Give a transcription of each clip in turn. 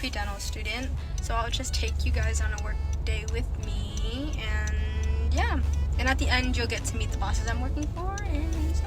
pre-dental student, so I'll just take you guys on a work day with me, and yeah. And at the end, you'll get to meet the bosses I'm working for, and so.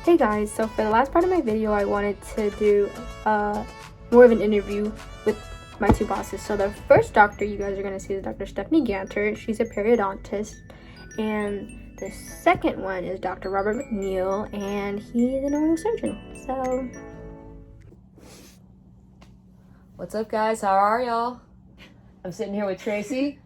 Hey guys, so for the last part of my video, I wanted to do more of an interview with my two bosses. So the first doctor you guys are going to see is Dr. Stephanie Ganter. She's a periodontist. And the second one is Dr. Robert McNeil, and he's an oral surgeon. So, what's up guys, how are y'all? I'm sitting here with Tracy.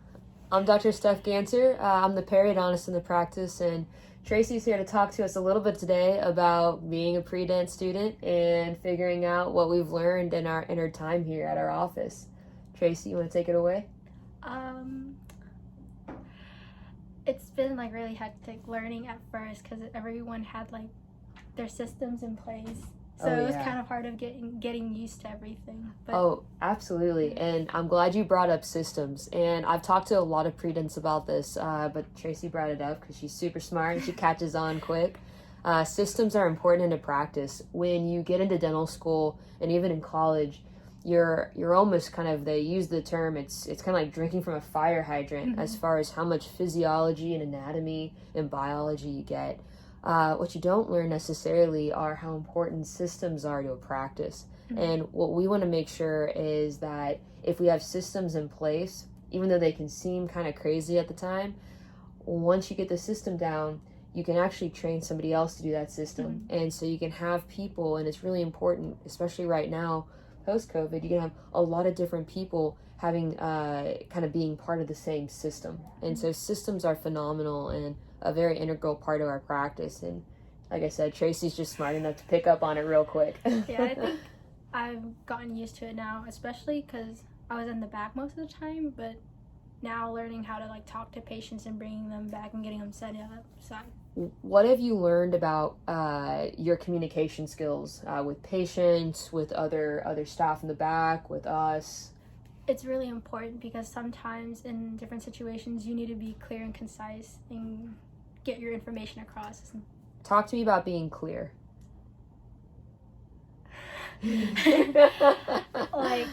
I'm Dr. Steph Ganter. I'm the periodontist in the practice, and Tracy's here to talk to us a little bit today about being a pre-dent student and figuring out what we've learned in our time here at our office. Tracy, you want to take it away? It's been like really hectic learning at first because everyone had like their systems in place. So it was kind of hard of getting used to everything. But, absolutely. And I'm glad you brought up systems. And I've talked to a lot of pre-dents about this, but Tracy brought it up because she's super smart and she catches on quick. Systems are important in practice. When you get into dental school and even in college, you're almost kind of, they use the term, it's kind of like drinking from a fire hydrant as far as how much physiology and anatomy and biology you get. What you don't learn necessarily are how important systems are to a practice. And what we want to make sure is that if we have systems in place, even though they can seem kind of crazy at the time, once you get the system down, you can actually train somebody else to do that system. And so you can have people, and it's really important, especially right now, post-COVID, you can have a lot of different people having kind of being part of the same system. And so systems are phenomenal and a very integral part of our practice. And like I said, Tracy's just smart enough to pick up on it real quick. Yeah, I think I've gotten used to it now, especially because I was in the back most of the time, but now learning how to like talk to patients and bringing them back and getting them set up. What have you learned about your communication skills with patients, with other staff in the back, with us? It's really important because sometimes in different situations you need to be clear and concise and get your information across. Talk to me about being clear. Like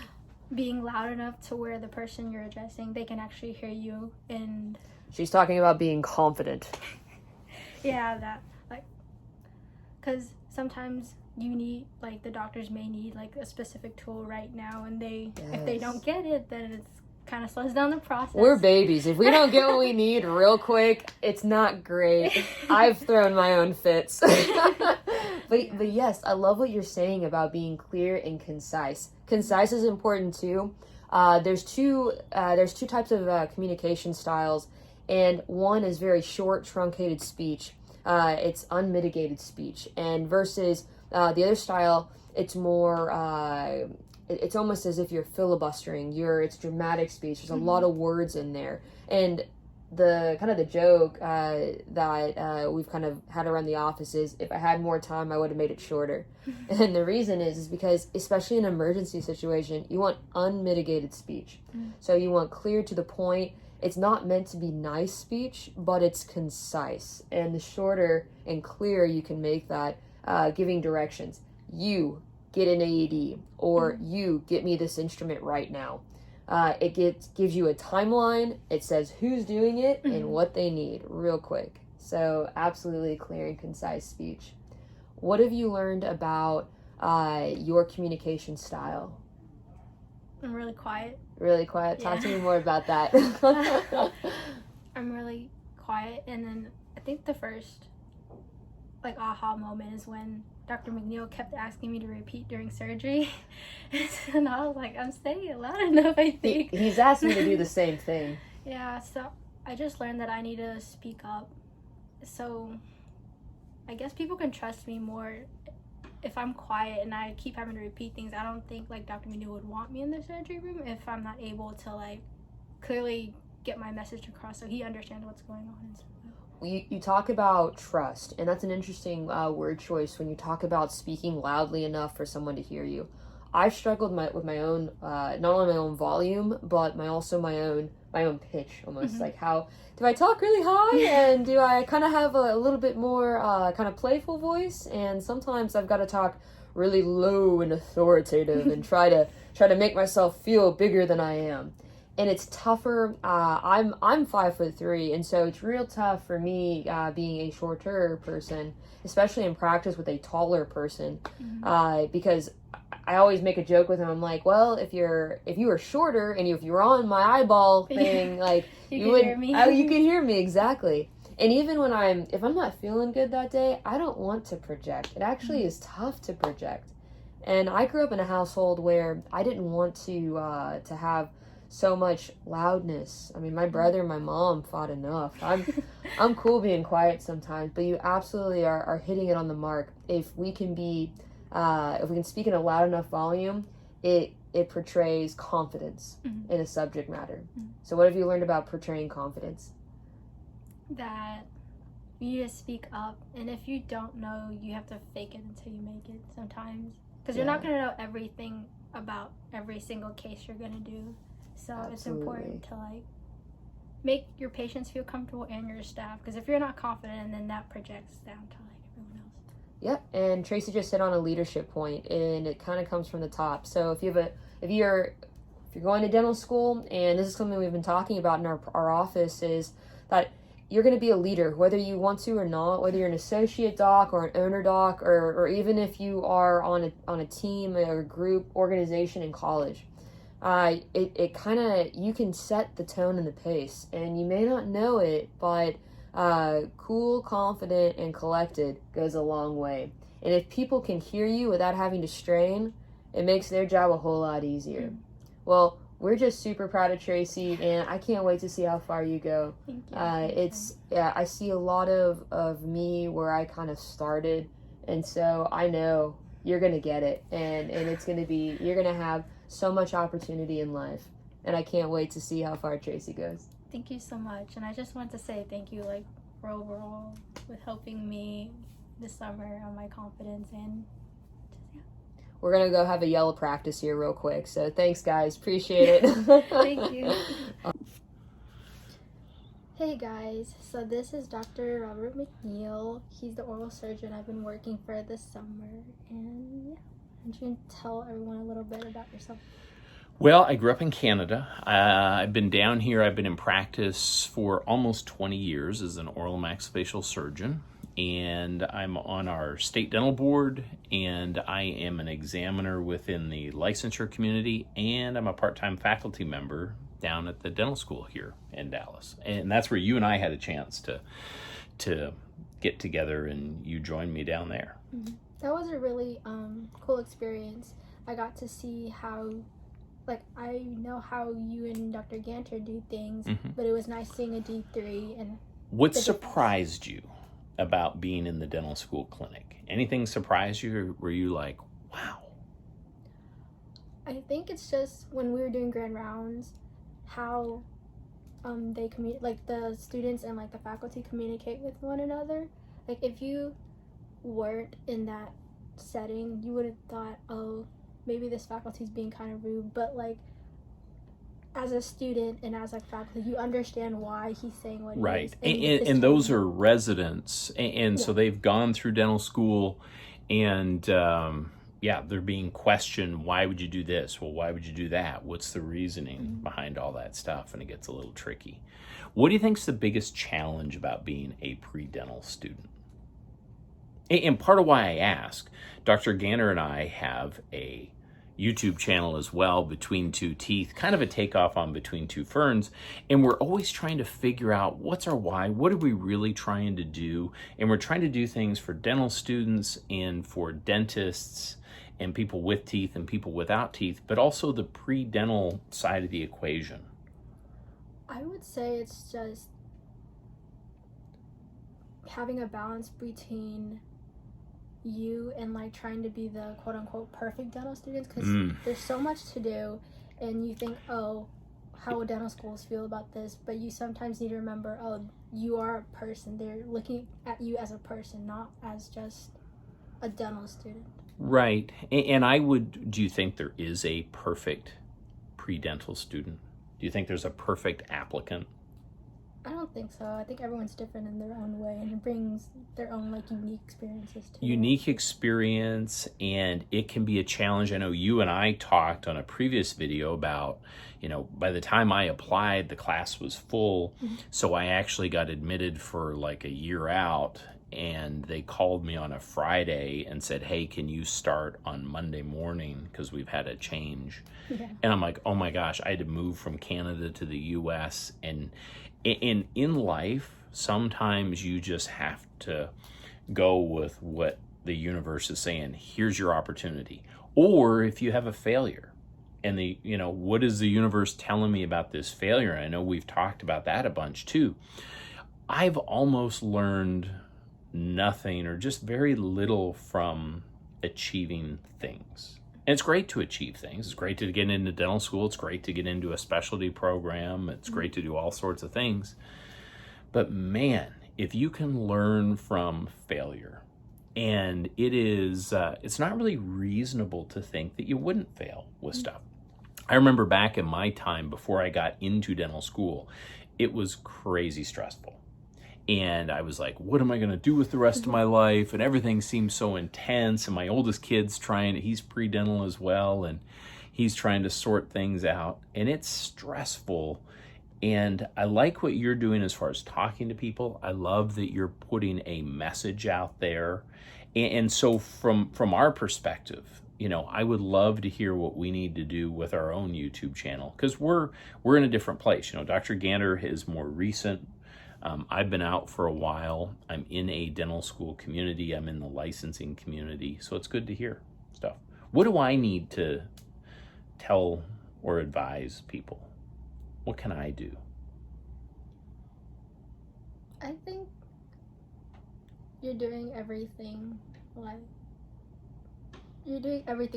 being loud enough to where the person you're addressing, they can actually hear you. And she's talking about being confident. Yeah, that, like, because sometimes you need, like, the doctors may need like a specific tool right now, and if they don't get it, then it's kind of slows down the process. We're babies. If we don't get what we need real quick, it's not great. I've thrown my own fits. But yes, I love what you're saying about being clear and concise. Concise is important too. There's two types of communication styles, and one is very short, truncated speech. It's unmitigated speech. And versus the other style, it's more, it's almost as if you're filibustering. It's dramatic speech. There's a lot of words in there. And the joke that we've kind of had around the office is, if I had more time, I would have made it shorter. And the reason is because, especially in an emergency situation, you want unmitigated speech. So you want clear, to the point. It's not meant to be nice speech, but it's concise. And the shorter and clearer you can make that, giving directions. You get an AED, or you get me this instrument right now. It gives you a timeline. It says who's doing it and what they need real quick. So absolutely clear and concise speech. What have you learned about your communication style? I'm really quiet. Really quiet? Talk to me more about that. I'm really quiet, and then I think the first aha moment is when Dr. McNeil kept asking me to repeat during surgery. And I was like, I'm saying it loud enough, I think. He's asked me to do the same thing. Yeah, so I just learned that I need to speak up. So I guess people can trust me more if I'm quiet and I keep having to repeat things. I don't think Dr. McNeil would want me in the surgery room if I'm not able to clearly get my message across so he understands what's going on and stuff. You talk about trust, and that's an interesting word choice when you talk about speaking loudly enough for someone to hear you. I've struggled with my own, not only my own volume, but also my own pitch, almost. Like, how do I talk really high, and do I kind of have a little bit more kind of playful voice? And sometimes I've got to talk really low and authoritative and try to make myself feel bigger than I am. And it's tougher. I'm 5'3", and so it's real tough for me being a shorter person, especially in practice with a taller person, because I always make a joke with him. I'm like, well, if you were shorter and if you were on my eyeball thing, you would hear me. You could hear me, exactly. And even if I'm not feeling good that day, I don't want to project. It actually is tough to project. And I grew up in a household where I didn't want to have so much loudness. I mean, my brother and my mom fought enough. I'm cool being quiet sometimes, but you absolutely are hitting it on the mark. If we can speak in a loud enough volume, it portrays confidence in a subject matter. So what have you learned about portraying confidence? That you need to speak up, and if you don't know, you have to fake it until you make it sometimes, because you're not going to know everything about every single case you're going to do. So It's important to make your patients feel comfortable and your staff, because if you're not confident, then that projects down to everyone else. Yep, and Tracy just hit on a leadership point, and it kind of comes from the top. So if you're going to dental school, and this is something we've been talking about in our office, is that you're going to be a leader, whether you want to or not, whether you're an associate doc or an owner doc, or even if you are on a team or a group organization in college. It kind of, you can set the tone and the pace, and you may not know it, but cool, confident, and collected goes a long way. And if people can hear you without having to strain, it makes their job a whole lot easier. Well, we're just super proud of Tracy, and I can't wait to see how far you go. Thank you. I see a lot of me where I kind of started, and so I know you're going to get it, and it's going to be, you're going to have so much opportunity in life, and I can't wait to see how far Tracy goes. Thank you so much, and I just want to say thank you for overall with helping me this summer on my confidence, and we're gonna go have a yellow practice here real quick, so thanks guys, appreciate it. Thank you. Hey guys, so this is Dr. Robert McNeil. He's the oral surgeon I've been working for this summer, and you can tell everyone a little bit about yourself. Well, I grew up in Canada. I've been down here. I've been in practice for almost 20 years as an oral maxillofacial surgeon, and I'm on our state dental board, and I am an examiner within the licensure community, and I'm a part-time faculty member down at the dental school here in Dallas. And that's where you and I had a chance to get together, and you joined me down there. Mm-hmm. That was a really cool experience. I got to see how, I know how you and Dr. Ganter do things, but it was nice seeing a D3. And what surprised you about being in the dental school clinic? Anything surprise you, or were you like, wow? I think it's just when we were doing grand rounds, how they communicate, like the students and like the faculty communicate with one another. Like if you weren't in that setting, you would have thought, oh, maybe this faculty's being kind of rude, but like as a student and as like faculty, you understand why he's saying what Right. he is. And those are residents, and so they've gone through dental school, and they're being questioned. Why would you do this? Well, why would you do that? What's the reasoning behind all that stuff? And it gets a little tricky. What do you think is the biggest challenge about being a pre-dental student? And part of why I ask, Dr. Ganter and I have a YouTube channel as well, Between Two Teeth, kind of a takeoff on Between Two Ferns, and we're always trying to figure out what's our why, what are we really trying to do, and we're trying to do things for dental students and for dentists and people with teeth and people without teeth, but also the pre-dental side of the equation. I would say it's just having a balance between you and like trying to be the quote unquote perfect dental students, because there's so much to do and you think, oh, how would dental schools feel about this, but you sometimes need to remember, oh, you are a person. They're looking at you as a person, not as just a dental student. Right. And do you think there is a perfect pre-dental student? Do you think there's a perfect applicant? I don't think so. I think everyone's different in their own way, and it brings their own like unique experiences too. Unique experience, and it can be a challenge. I know you and I talked on a previous video about, by the time I applied, the class was full. So I actually got admitted for like a year out, and they called me on a Friday and said, hey, can you start on Monday morning? Because we've had a change. Yeah. And I'm like, oh my gosh, I had to move from Canada to the US. And in life, sometimes you just have to go with what the universe is saying. Here's your opportunity. Or if you have a failure and what is the universe telling me about this failure? I know we've talked about that a bunch too. I've almost learned nothing or just very little from achieving things. And it's great to achieve things. It's great to get into dental school. It's great to get into a specialty program. It's great to do all sorts of things. But man, if you can learn from failure, and it's not really reasonable to think that you wouldn't fail with stuff. I remember back in my time before I got into dental school, it was crazy stressful. And I was like, what am I going to do with the rest of my life? And everything seemed so intense. And my oldest kid's he's pre-dental as well. And he's trying to sort things out. And it's stressful. And I like what you're doing as far as talking to people. I love that you're putting a message out there. And so from our perspective, I would love to hear what we need to do with our own YouTube channel. Because we're in a different place. Dr. Ganter is more recent. I've been out for a while. I'm in a dental school community. I'm in the licensing community. So it's good to hear stuff. What do I need to tell or advise people? What can I do? I think you're doing everything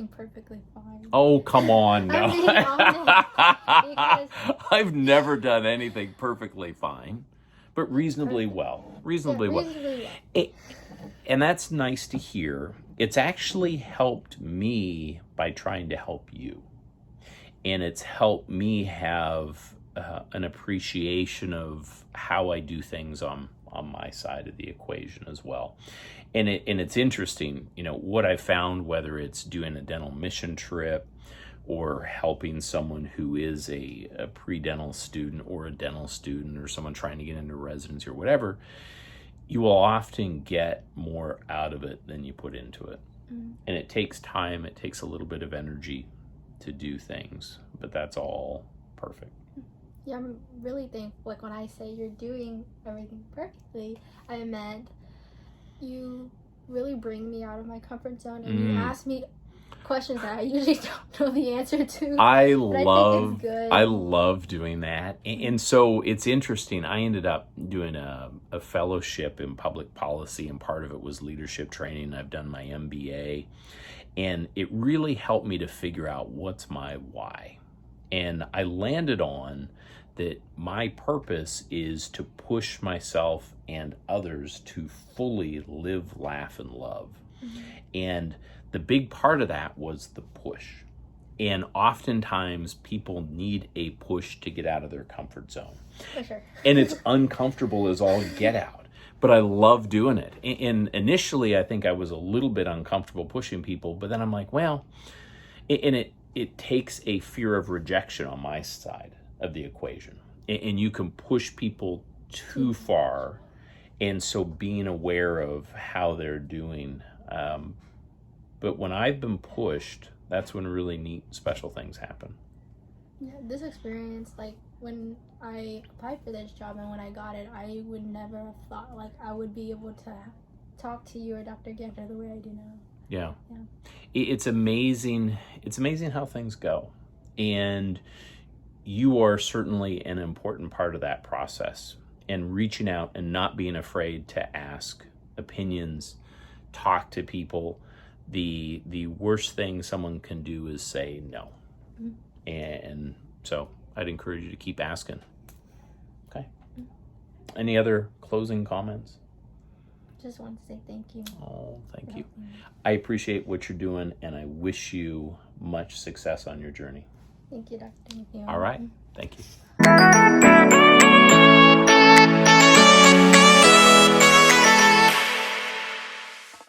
perfectly fine. Oh, come on. No. I'm being honest, because I've never done anything perfectly fine. But reasonably well. Reasonably well. And that's nice to hear. It's actually helped me by trying to help you. And it's helped me have an appreciation of how I do things on my side of the equation as well. And it's interesting, what I found, whether it's doing a dental mission trip or helping someone who is a pre-dental student or a dental student or someone trying to get into residency or whatever, you will often get more out of it than you put into it. And it takes time, it takes a little bit of energy to do things, but that's all perfect. Yeah, I'm really thankful. Like when I say you're doing everything perfectly, I meant you really bring me out of my comfort zone, and you ask me questions that I usually don't know the answer to. I think it's good. love doing that. And so it's interesting. I ended up doing a fellowship in public policy, and part of it was leadership training. I've done my MBA, and it really helped me to figure out what's my why. And I landed on that my purpose is to push myself and others to fully live, laugh, and love. And the big part of that was the push. And oftentimes people need a push to get out of their comfort zone. For sure. And it's uncomfortable as all get out. But I love doing it. And initially, I think I was a little bit uncomfortable pushing people, but then I'm like, well, and it takes a fear of rejection on my side of the equation. And you can push people too far. And so being aware of how they're doing. But when I've been pushed, that's when really neat, special things happen. Yeah, this experience, like when I applied for this job and when I got it, I would never have thought like I would be able to talk to you or Dr. Ganter the way I do now. Yeah. It's amazing. It's amazing how things go. And you are certainly an important part of that process, and reaching out and not being afraid to ask opinions, talk to people. The worst thing someone can do is say no. And so I'd encourage you to keep asking. Okay. Any other closing comments? Just want to say thank you. Oh, thank you. I appreciate what you're doing, and I wish you much success on your journey. Thank you, Dr. All right. Thank you.